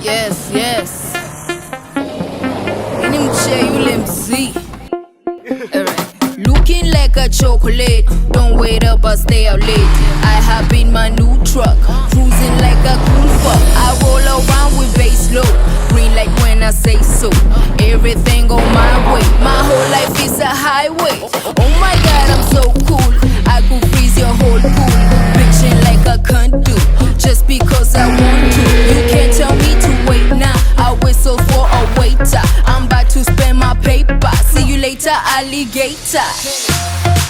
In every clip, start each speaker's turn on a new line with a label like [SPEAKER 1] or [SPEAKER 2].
[SPEAKER 1] Yes, yes. Any mche yule mzee. Alright. Looking like a chocolate. Don't wait up or stay out late. I hop in my new truck, cruising like a cool fuck. I roll around with bass low, green light when I say so. Everything on my way. My whole life is a highway. Oh my God, I'm so cool. I could freeze your whole pool, bitching like a cunt do, just because I want to. You can't tell me to wait now. I whistle for a waiter. I'm about to spend my paper. See you later, alligator.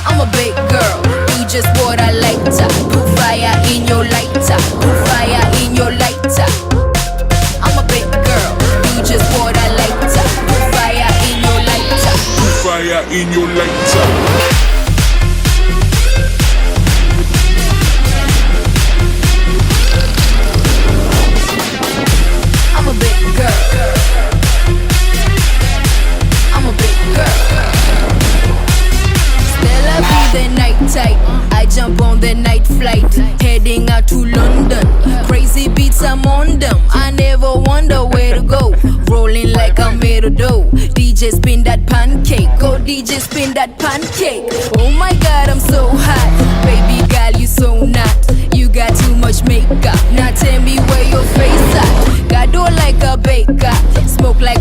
[SPEAKER 1] I'm a big girl, do just what I like to. Put fire in your lighter, put fire in your lighter. I'm a big girl, do just what I like to. Put fire in your lighter,
[SPEAKER 2] put fire in your lighter.
[SPEAKER 1] I jump on the night flight, heading out to London. Crazy beats, I'm on them. I never wonder where to go. Rolling like I'm made of dough. DJ spin that pancake. Go DJ spin that pancake. Oh my God, I'm so hot. Baby girl, you so not. You got too much makeup. Now tell me where your face at. Got dough like a baker. Smoke like